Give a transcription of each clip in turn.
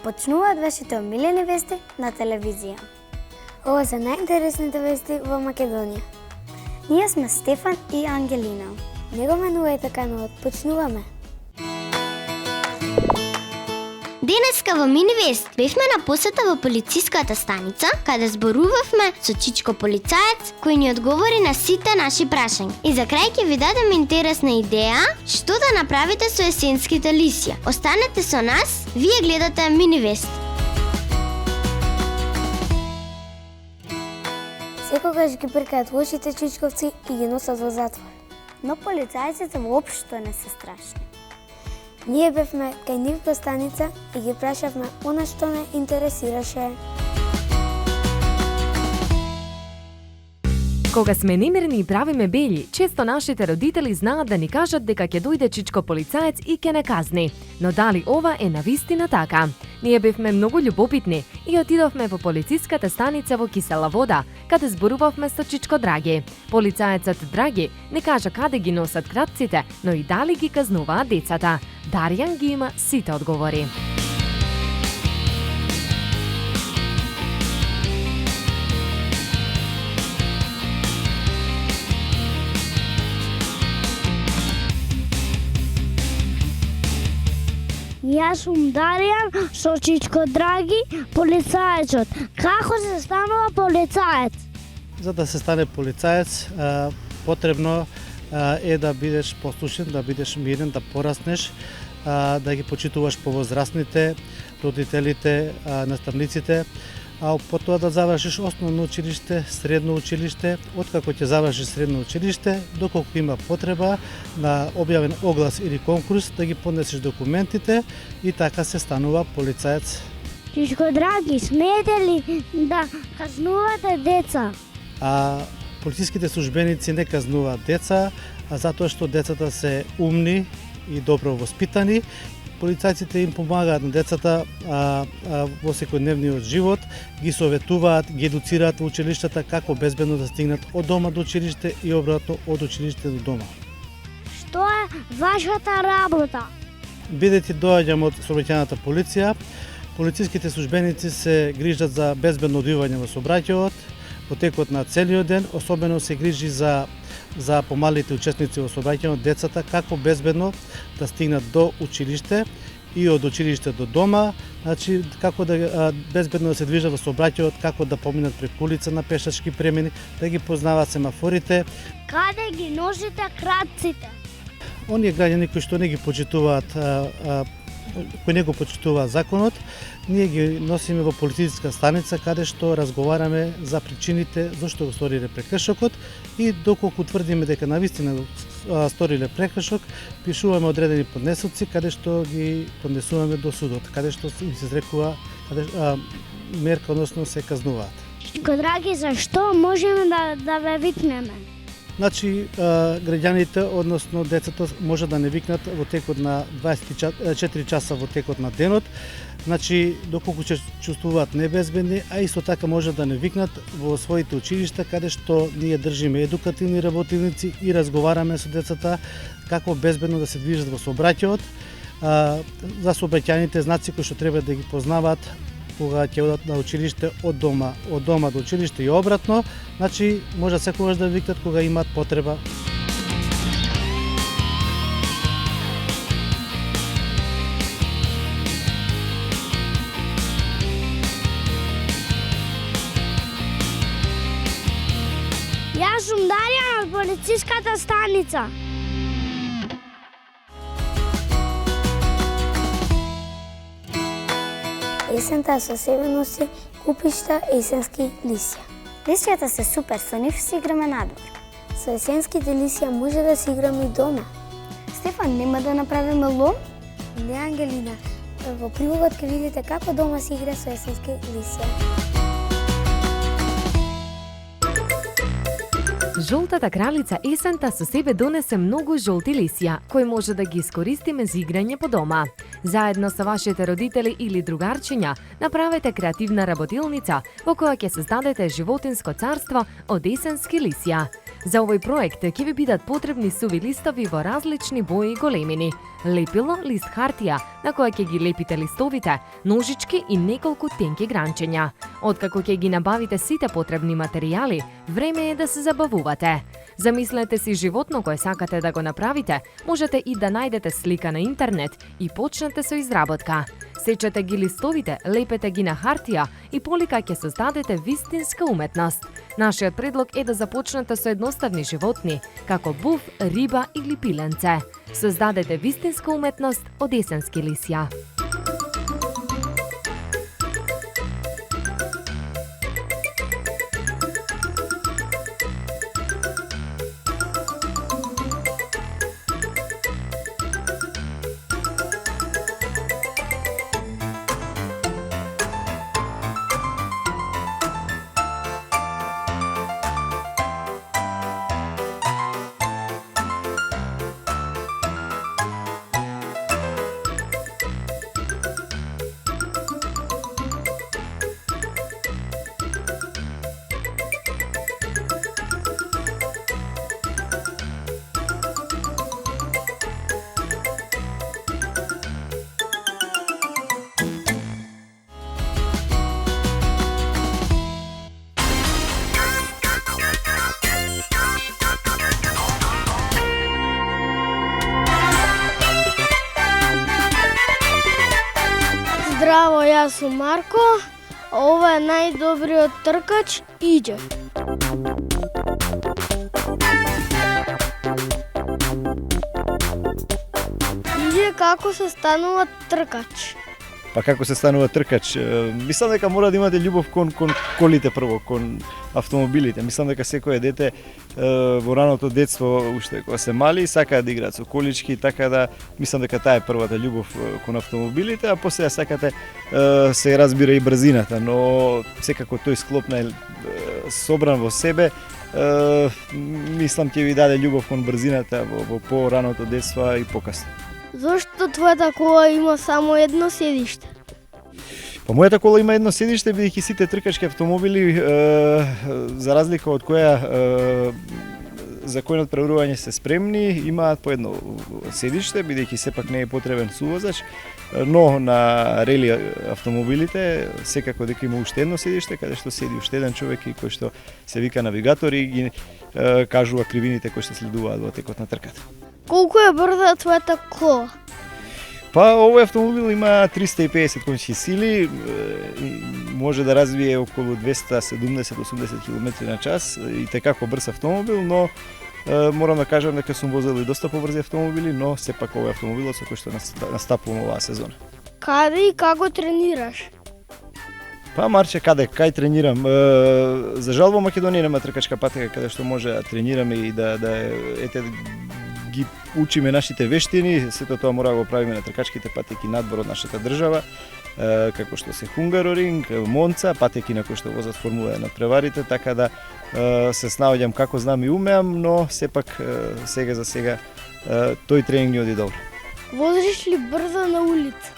почнуваат вашите омилени вести на телевизија? Ова се најинтересните вести во Македонија. Ние сме Стефан и Ангелина. Не го менувајте каналот, почнуваме. Денеска во Минивест бевме на посета во полициската станица, каде зборувавме со Чичко полицаец кој ни одговори на сите наши прашања. И за крај ќе ви дадем интересна идеја што да направите со есенските лисја. Останете со нас, вие гледате Минивест. Секогаш ги бркаат лошите чичковци и ги носат во затвор. Но полицајците воопшто не се страшни. Ние бевме кај нив во станица и ги прашавме она што не интересираше. Кога сме немирни и правиме бели, често нашите родители знаат да ни кажат дека ќе дојде Чичко полицаец и ќе не казни. Но дали ова е навистина така? Ние бевме многу љубопитни и отидовме во полициската станица во Кисела Вода, каде зборувавме со Чичко Драги. Полицаецот Драги не кажа каде ги носат кратците, но и дали ги казнуваат децата. Дарјан ги има сите одговори. Јас сум Дарјан со Чичко Драги, полицаецот. Како се станува полицаец? За да се стане полицаец, потребно е да бидеш послушен, да бидеш мирен, да пораснеш, да ги почитуваш повозрастните, родителите, наставниците, а потоа да завршиш основно училиште, средно училиште. Откако ќе завршиш средно училиште, доколку има потреба на објавен оглас или конкурс, да ги поднесеш документите и така се станува полицаец. Чичко Драги, смеете ли да казнувате деца? Полициските службеници не казнуваат деца, затоа што децата се умни и добро воспитани. Полицајците им помагаат на децата во секојдневниот живот, ги советуваат, ги едуцираат во училиштата како безбедно да стигнат од дома до училиште и обратно од училиште до дома. Што е вашата работа? Бидејќи доаѓам од сообраќајната полиција, полициските службеници се грижат за безбедно одвивање во сообраќајот, во текот на целиот ден, особено се грижи за помалите учесници во сообраќајот, децата, како безбедно да стигнат до училиште и од училиште до дома, значи како да безбедно да се движат во сообраќајот, како да поминат преку улица на пешачки премини, да ги познаваат семафорите. Каде ги носите кратците? Оние граѓани кои што не ги почитуваат кои не го почитуваат законот, ние ги носиме во полициска станица каде што разговараме за причините зашто го сториле прекршокот и доколку тврдиме дека навистина го сториле прекршок, пишуваме одредени поднесоци каде што ги поднесуваме до судот, каде што им се изрекува мерка, односно се казнуваат. Чичко Драги, зашто можеме да ве викнеме? Значи, граѓаните, односно децата, може да не викнат во текот на 24 часа во текот на денот, значи, доколку ќе чувствуваат небезбедни, а исто така може да не викнат во своите училишта, каде што ние држиме едукативни работилници и разговараме со децата како безбедно да се движат во сообраќајот, за сообраќајните знаци кои што треба да ги познаваат кога ќе одат на училиште од дома до училиште и обратно, значи може секогаш да викнат кога имаат потреба. Јас сум Дарјан од полициската станица. Есента со себе носи купишта есенски лисја. Лисјата се супер, со нив си играме надвор. Со есенските лисја може да си играме и дома. Стефан, нема да направиме лом? Не, Ангелина, во прилогот ќе видите како дома се игра со есенски лисја. Жолтата кралица есента со себе донесе многу жолти лисја, кои може да ги искористиме за играње по дома. Заедно со вашите родители или другарчиња, направете креативна работилница во која ќе создадете животинско царство од есенски лисја. За овој проект ќе ви бидат потребни суви листови во различни бои и големини, лепило, лист хартија на која ќе ги лепите листовите, ножички и неколку тенки гранчења. Откако ќе ги набавите сите потребни материјали, време е да се забавувате. Замислете си животно кое сакате да го направите, можете и да најдете слика на интернет и почнете со изработка. Сечете ги листовите, лепете ги на хартија и полека ќе создадете вистинска уметност. Нашиот предлог е да започнете со едноставни животни, како був, риба или пиленце. Создадете вистинска уметност од есенски лисја. Здраво, јас сум Марко, а ова е најдобриот тркач, Иđe. Иđe, како се станува тркач? Па како се станува тркач? Мислам дека мора да имате љубов кон колите прво, кон автомобилите. Мислам дека секое дете во раното детство, уште кога се мали, сакаат да играат со колички, така да мислам дека таа е првата љубов кон автомобилите, а после сакате се разбира и брзината, но секако тој склоп на собран во себе, мислам ќе ви даде љубов кон брзината во по-раното детство и покасно. Зошто твојата кола има само едно седиште? Па мојата кола има едно седиште, бидејќи сите тркачки автомобили, за разлика од која законот преварување се спремни, имаат по едно седиште, бидејќи сепак не е потребен сувозач, но на рели автомобилите секако дека има уште едно седиште, каде што седи уште еден човек и кој што се вика навигатор и ги кажува кривините кои што следуваат во текот на трката. Колку е брза твојата кола? Па овој автомобил има 350 конски сили, може да развие околу 270-80 км на час и tekako брз автомобил, но морам да кажам дека сум возел и доста побрзи автомобили, но сепак овој автомобил со кој што настапувам оваа сезона. Каде и како тренираш? Па Марче, кај тренирам? За жал во Македонија нема тркачка патека каде што може да тренираме и да ги учиме нашите вештини, сето тоа мора да го правиме на тркачките патеки надвор од нашата држава, како што се Hungaroring, Монца, патеки на кои што возат Формула 1 преварите, така да се снаоѓам како знам и умеам, но сепак сега за сега тој тренинг ни оди добро. Возиш ли брзо на улица?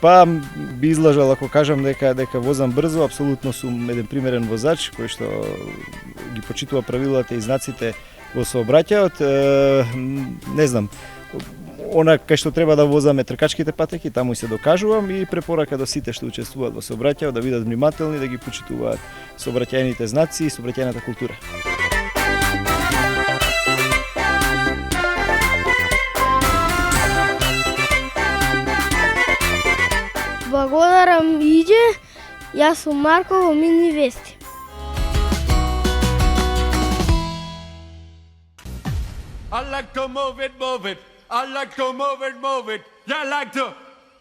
Па би излажал ако кажам дека возам брзо, апсолутно сум еден примерен возач кој што ги почитува правилата и знаците во сообраќајот, не знам, она кај што треба да возаме тркачките патеки, таму и се докажувам и препорака до сите што учествуваат во сообраќајот да бидат внимателни, да ги почитуваат сообраќајните знаци и сообраќајната култура. Благодарам, Иđe, јас сум Марко во Мини Вести. I like to move it, move it. I like to move it, move it. Yeah, I like to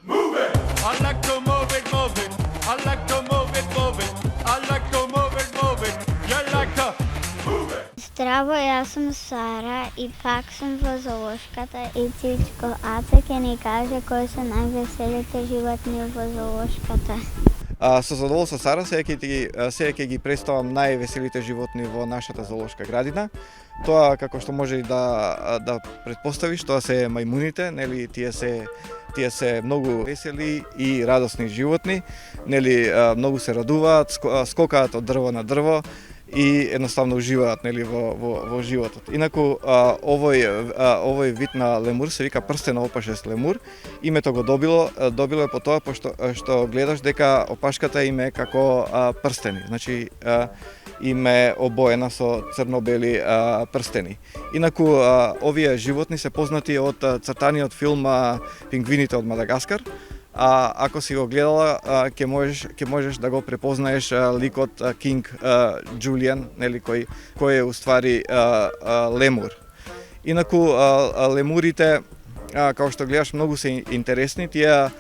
move it. I like to move it, move it. I like to move it, move it. I like to move it, move it. Yeah, I like to move it. Здраво, јас сум Сара и пак сум во зоолошката и Цичко Аце ќе ни каже кои се највеселите животни во зоолошката. Со задоволство, Сара, сега ќе ги представам највеселите животни во нашата зоолошка градина. Тоа како што може и да претпоставиш, тоа се мајмуните, нели, тие се многу весели и радосни животни, нели, многу се радуваат, скокаат од дрво на дрво и едноставно уживаат нели во животот. Инаку овој вид на лемур се вика прстен опашест лемур. Името го добило е по тоа што гледаш дека опашката им е како прстени. Значи им е обоена со црно-бели прстени. Инаку овие животни се познати од цртаниот филм Пингвините од Мадагаскар. Ако си го гледала, ќе можеш да го препознаеш ликот Кинг Джулиан, нели кој е уствари лемур. Инаку лемурите, како што гледаш, многу се интересни. Тие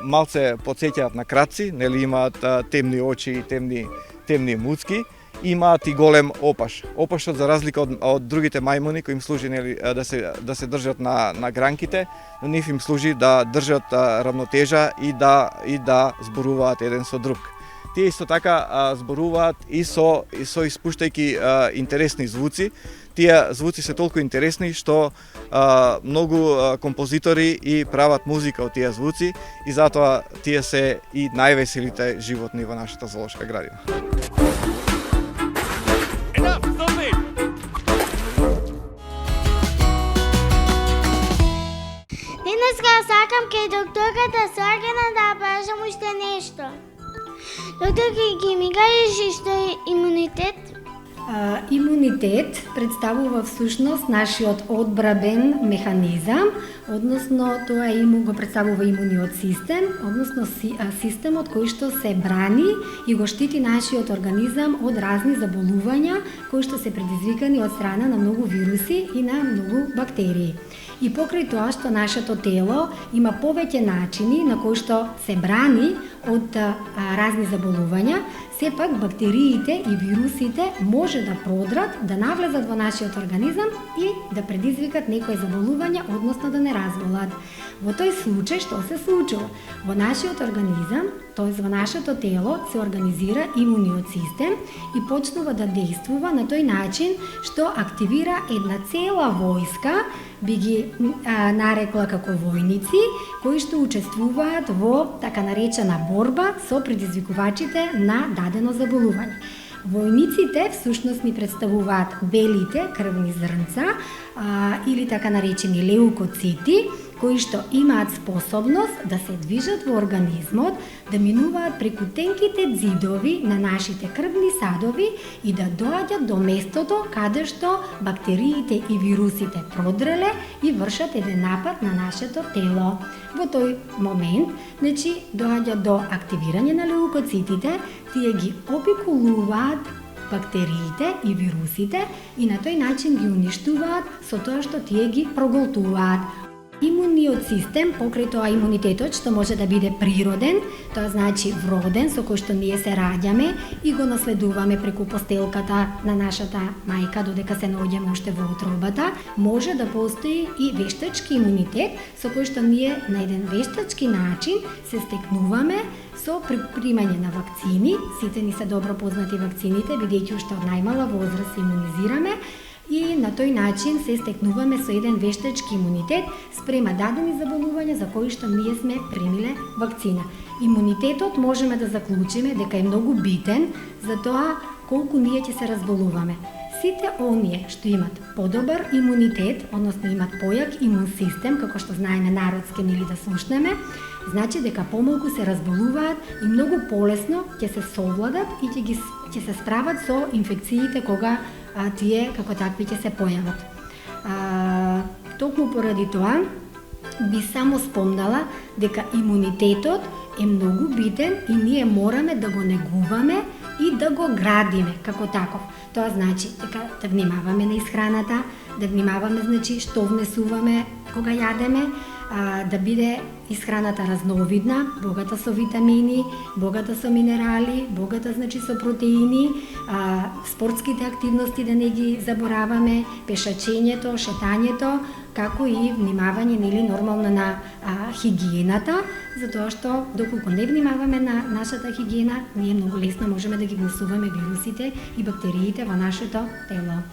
малце потсеќаат на крадци, нели имаат темни очи и темни муцки. Имаат и голем опаш. Опашот, за разлика од другите мајмуни кои им служи нели да се држат на гранките, но нив им служи да држат равнотежа и да зборуваат еден со друг. Тие исто така зборуваат и со испуштајќи интересни звуци. Тие звуци се толку интересни што многу композитори и прават музика од тие звуци и затоа тие се и највеселите животни во нашата зоолошка градина. Денеска сакам кај докторката Саргена да прашам уште нешто. Докторка, ги ми кажеш што е имунитет? Имунитет представува всушност нашиот одбрабен механизам, односно тоа го представува имуниот систем, односно системот кој што се брани и го штити нашиот организам од разни заболувања кои што се предизвикани од страна на многу вируси и на многу бактерии. И покрај тоа што нашето тело има повеќе начини на кои што се брани од разни заболувања, сепак бактериите и вирусите може да продрат, да навлезат во нашиот организам и да предизвикат некои заболувања, односно да не разболат. Во тој случај што се случува? Во нашиот организам, тоест во нашето тело, се организира имуниот систем и почнува да действува на тој начин што активира една цела војска, би ги нарекла како војници, кои што учествуваат во така наречена борба со предизвикувачите на дадено заболување. Војниците всушност ни представуваат белите крвни зрнца или така наречени леукоцити, кои што имаат способност да се движат во организмот, да минуваат преку тенките ѕидови на нашите крвни садови и да доаѓат до местото каде што бактериите и вирусите продреле и вршат еден напад на нашето тело. Во тој момент, доаѓа до активирање на леукоцитите, тие ги обиколуваат бактериите и вирусите и на тој начин ги уништуваат со тоа што тие ги проголтуваат. Имуниот систем, покрај тоа имунитетот што може да биде природен, тоа значи вроден со кој што ние се раѓаме и го наследуваме преку постелката на нашата мајка додека се наоѓаме уште во утробата, може да постои и вештачки имунитет со кој што ние на еден вештачки начин се стекнуваме со примање на вакцини. Сите ни се добро познати вакцините, бидејќи уште од најмала возраст се имунизираме, и на тој начин се стекнуваме со еден вештачки имунитет спрема дадени заболувања за кои што ние сме примиле вакцина. Имунитетот можеме да заклучиме дека е многу битен за тоа колку ние ќе се разболуваме. Сите оние што имат подобар имунитет, односно имат појак имун систем, како што знаеме народски или да слушнеме, значи дека помалку се разболуваат и многу полесно ќе се совладат и ќе се справат со инфекциите кога тие како такви ќе се појават. Токму поради тоа би само спомнала дека имунитетот е многу битен и ние мораме да го негуваме и да го градиме како таков. Тоа значи дека да внимаваме на исхраната, да внимаваме што внесуваме кога јадеме, да биде исхраната разновидна, богата со витамини, богата со минерали, богата со протеини, спортските активности да не ги забораваме, пешачењето, шетањето, како и внимавање нормално на хигиената, затоа што доколку не внимаваме на нашата хигиена, ние многу лесно можеме да ги внесуваме вирусите и бактериите во нашето тело.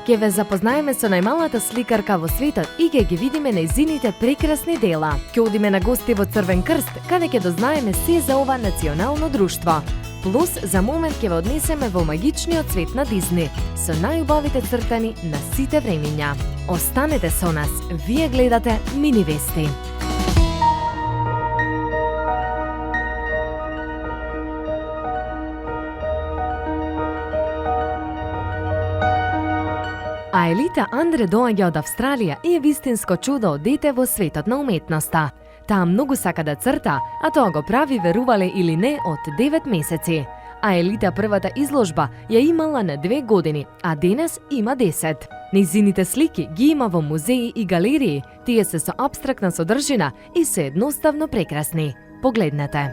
Ке ве запознаеме со најмалата сликарка во светот и ке ги видиме нејзините прекрасни дела. Ке одиме на гости во Црвен крст, каде ке дознаеме се за ова национално друштво. Плюс, за момент ќе ве однесеме во магичниот свет на Дизни, со најубавите цртани на сите времиња. Останете со нас, вие гледате Мини вести. А Елита Андре доаѓа од Австралија и е вистинско чудо од дете во светот на уметноста. Таа многу сака да црта, а тоа го прави, верувале или не, од 9 месеци. А Елита првата изложба ја имала на 2 години, а денес има 10. Нејзините слики ги има во музеи и галерии, тие се со апстрактна содржина и се едноставно прекрасни. Погледнете.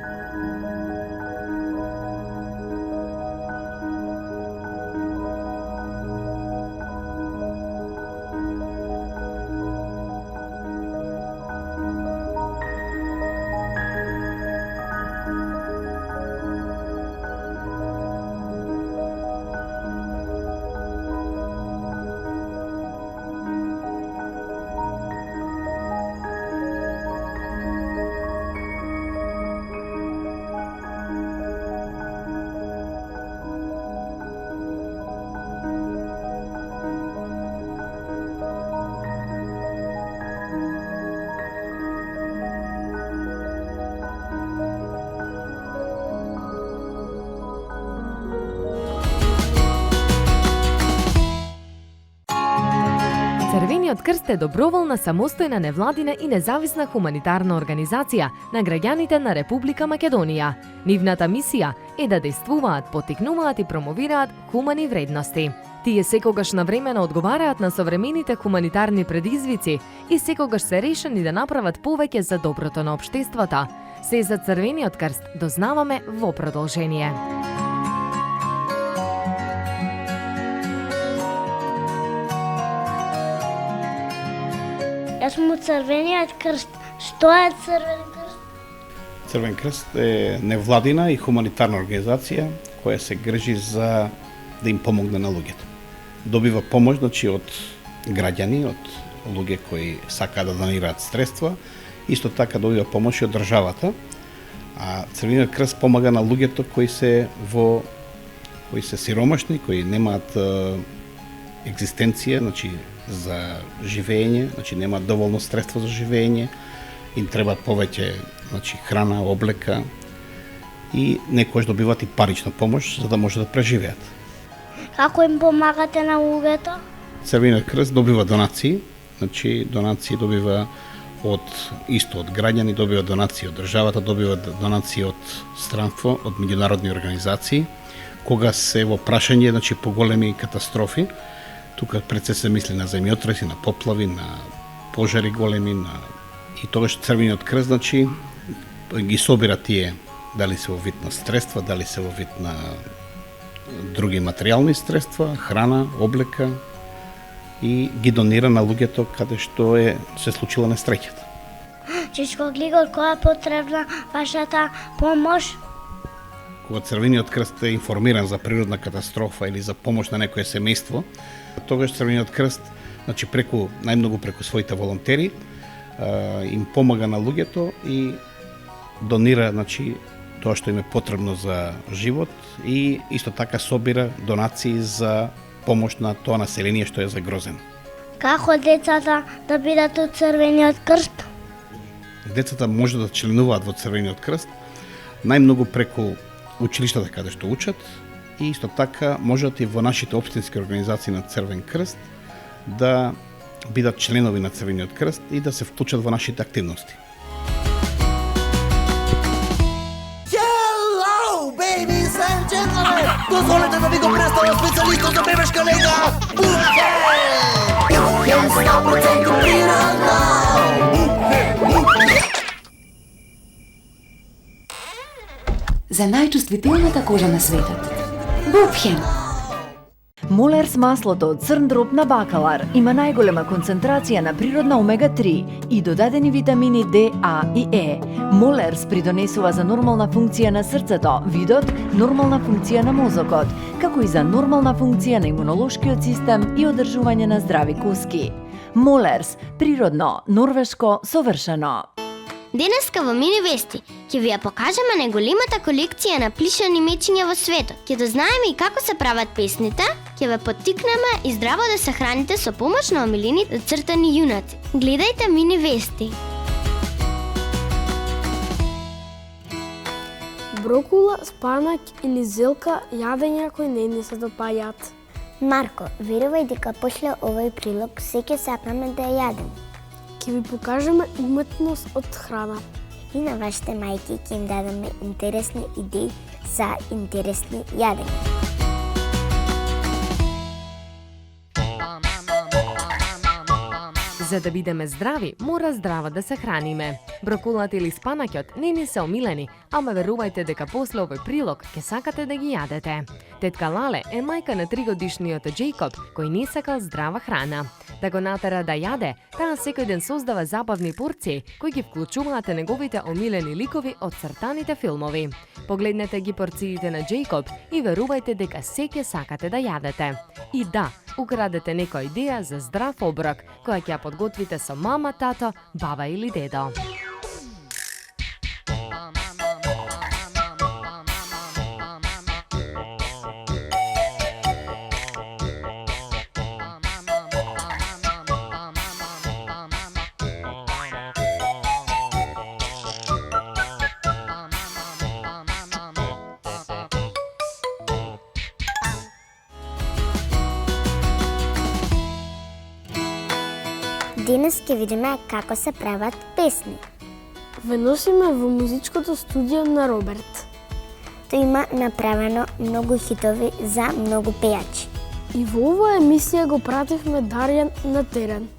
Црвениот крст е доброволна, самостојна, невладина и независна хуманитарна организација на граѓаните на Република Македонија. Нивната мисија е да действуваат, поттикнуваат и промовираат хумани вредности. Тие секогаш навремено одговараат на современите хуманитарни предизвици и секогаш се решени да направат повеќе за доброто на општеството. Се за Црвениот крст дознаваме во продолжение. Јас сум од Црвениот крст. Што е Црвен крст? Црвен крст е невладина и хуманитарна организација која се грижи за да им помогне на луѓето. Добива помош, значи, од граѓани, од луѓе кои сакаат да донираат средства, исто така добива помош и од државата. А Црвениот крст помага на луѓето кои се сиромашни, кои немаат екзистенција, значи за живење, значи немаат доволно средства за живење, им требаат повеќе, значи, храна, облека и некојаш добиваат и парична помош за да може да преживеат. Како им помагате на луѓето? Црвениот крст добива донации, значи донации добива од граѓани, добива донации од државата, добива донации од странство, од меѓународни организации. Кога се во прашање, значи, поголеми катастрофи, тука пред се мисли на земјотреси, на поплави, на пожари големи, и тогаш Црвениот крст, значи, ги собира тие, дали се во вид на средства, дали се во вид на други материјални средства, храна, облека, и ги донира на луѓето каде што се случила несреќата. Чичко Глигор, која е потребна вашата помош? Кога Црвениот крст е информиран за природна катастрофа или за помош на некое семејство, тогаш Црвениот крст, значи, најмногу преку своите волонтери, им помага на луѓето и донира, значи, тоа што им е потребно за живот и исто така собира донации за помош на тоа население што е загрозено. Како децата да бидат од Црвениот крст? Децата може да членуваат во Црвениот крст најмногу преку училиштата каде што учат и исто така можат и во нашите општински организации на Црвен крст да бидат членови на Црвениот крст и да се вклучат во нашите активности. Hello, ladies and gentlemen! Дозволете да ви го представам специјалистот за бебешка лега! Бухен 100% природно! За најчувствителната кожа на светот. Бупхен. Молерс маслото од црн дроб на бакалар има најголема концентрација на природна омега-3 и додадени витамини D, A и E. Молерс придонесува за нормална функција на срцето, видот, нормална функција на мозокот, како и за нормална функција на имунолошкиот систем и одржување на здрави коски. Молерс, природно, норвешко, совршено. Денеска во Мини Вести ќе ви ја покажеме најголемата колекција на плишани мечиња во светот. Ќе дознаеме и како се прават песните, ќе ве поттикнеме и здраво да се храните со помош на омилените цртани јунаци. Гледајте Мини Вести. Брокула, спанаќ или зелка јадења кои не ни се допаѓаат. Марко, верувај дека после овој прилог се ќе сакаме да ја јадем. Ќе ви покажеме уметност од храна. И на вашите мајки ќе им дадеме интересни идеи за интересни јадења. За да бидеме здрави, мора здраво да се храниме. Брокулата или спанаќот не ни се омилени, ама верувајте дека после овој прилог ќе сакате да ги јадете. Тетка Лале е мајка на 3-годишниот Джейкоб, кој не сакал здрава храна. Да го натера да јаде, таа секој ден создава забавни порции кои ги вклучуваат неговите омилени ликови од цртаните филмови. Погледнете ги порциите на Джейкоб и верувајте дека се ќе сакате да јадете. И да, украдете некоја идеја за здрав оброк, која ќе ја подготвите со мама, тато, баба или дедо. Денес ќе видиме како се прават песни. Ве носиме во музичкото студио на Роберт. Тој има направено многу хитови за многу пејачи. И во оваа емисија го пративме Дарјан на терен.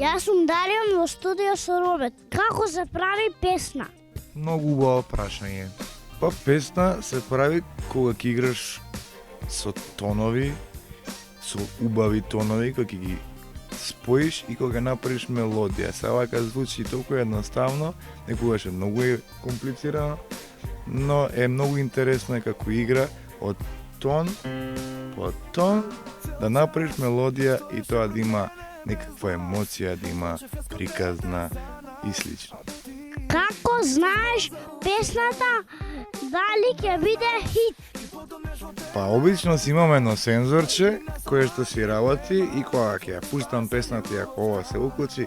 Јас сум Дарјан во студио со Роберт. Како се прави песна? Многу убаво прашање. Па песна се прави кога ќе играш со тонови, со убави тонови, кога ќе ги споиш и кога направиш мелодија. Се вака звучи толку едноставно, некогаш е многу комплицирано, но е многу интересно како игра од тон по тон да направиш мелодија и тоа да има некаква емоција, да има приказна и слично. Како знаеш песната дали ќе биде хит? Па обично си имаме едно сензорче кое што си работи и кога ќе ја пуштам песната и ако ова се уклучи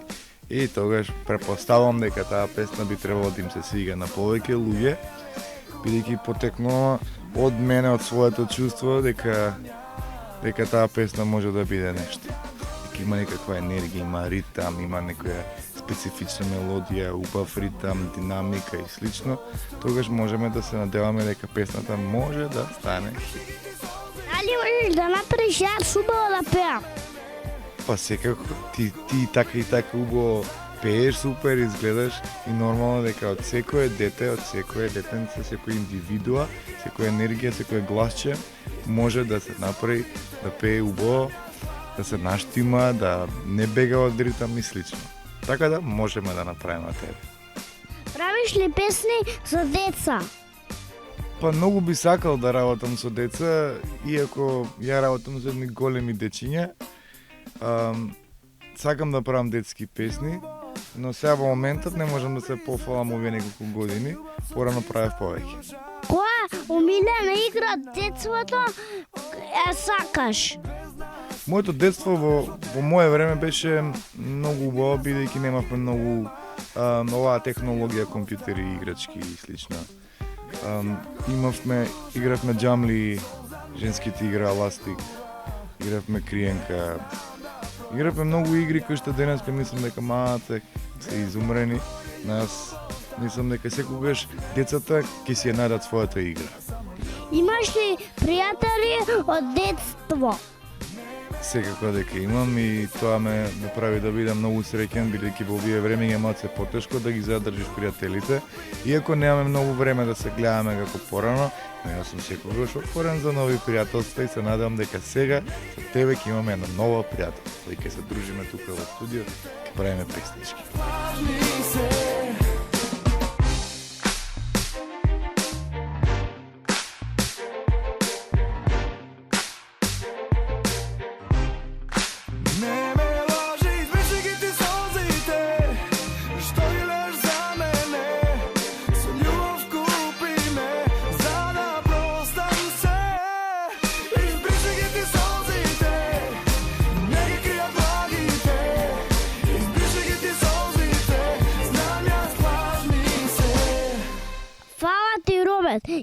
и тогаш препоставам дека таа песна би требало да им се свига на повеќе луѓе, бидејќи потекнува од мене, од своето чувство дека таа песна може да биде нешто. Има некаква енергија, има ритам, има некоја специфична мелодија, убав ритам, динамика и слично, тогаш можеме да се надеваме дека песната може да стане хит. Дали можеш да направиш јас убаво да пеам? Па секако, ти така и така убаво пееш, супер изгледаш и нормално дека од секое дете, од секое детенце, секој индивидуа, секоја енергија, секој гласче може да се направи да пее убаво, да се наштима, да не бега од ритам и слично. Така да можеме да направиме тебе. Правиш ли песни за деца? Па многу би сакал да работам со деца, иако ја работам со едни големи дечиња. Сакам да правам детски песни, но сега во моментот не можам да се пофалам овие неколку години, порано правев повеќе. Која омилена игра од детството ја сакаш? Моето детство во мое време беше многу убаво, бидејќи немавме многу оваа технологија, компјутери, играчки и слично. Игравме џамли, женските игра, ластик, игравме криенка. Игравме многу игри кои што денеска мислам дека малате се изумрени. Нас мислам дека секогаш децата ќе си ја најдат својата игра. Имаш ли пријатели од детство? Секако дека имам и тоа ме прави да бидам многу среќен, бидејќи во овие време е малце потешко да ги задржиш пријателите. Иако немаме многу време да се гледаме како порано, но јас сум секогаш отворен за нови пријателства и се надевам дека сега со тебе ќе имаме една нова пријателство и ќе се дружиме тука во студио, ќе правиме песнички.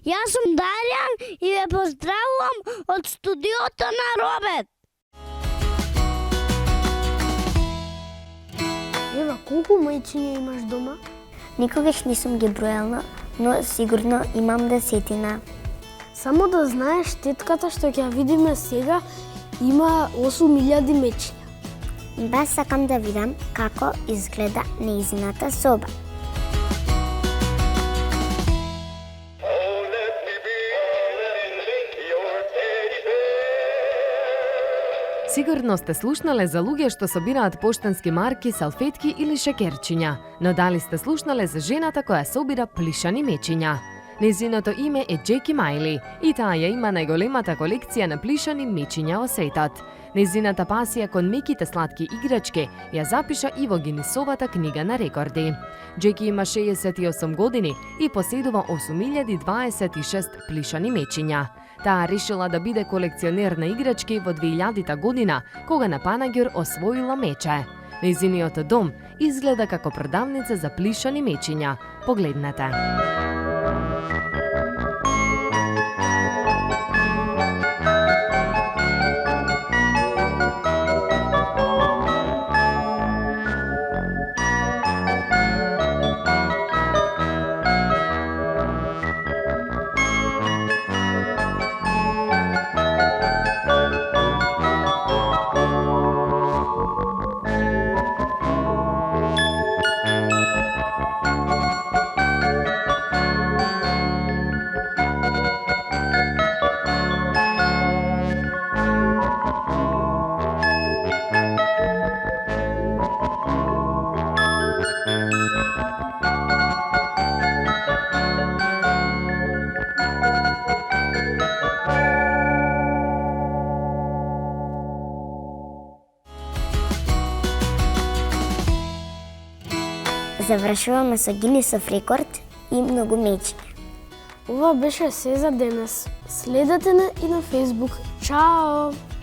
Јас сум Дарјан и ве поздравувам од студиото на Робет. Ева, колку мајчиња имаш дома? Никогаш не сум ги бројала, но сигурно имам 10. Само да знаеш, тетката што ќе ја видиме сега има 8000 мечиња. Бас сакам да видам како изгледа нејзината соба. Сигурно сте слушнале за луѓе што собираат поштенски марки, салфетки или шекерчиња, но дали сте слушнале за жената која собира плишани мечиња? Незиното име е Джеки Мајли и таа ја има најголемата колекција на плишани мечиња во светот. Незината пасија кон меките сладки играчки ја запиша и во Гинисовата книга на рекорди. Джеки има 68 години и поседува 8026 плишани мечиња. Таа решила да биде колекционер на играчки во 2000 година, кога на Панаѓур освоила мече. Незиниот дом изгледа како продавница за плишани мечиња. Погледнете. Завршуваме со Гинисов рекорд и многу мечиња. Ова беше се за денес. Следете не и на Facebook. Чао!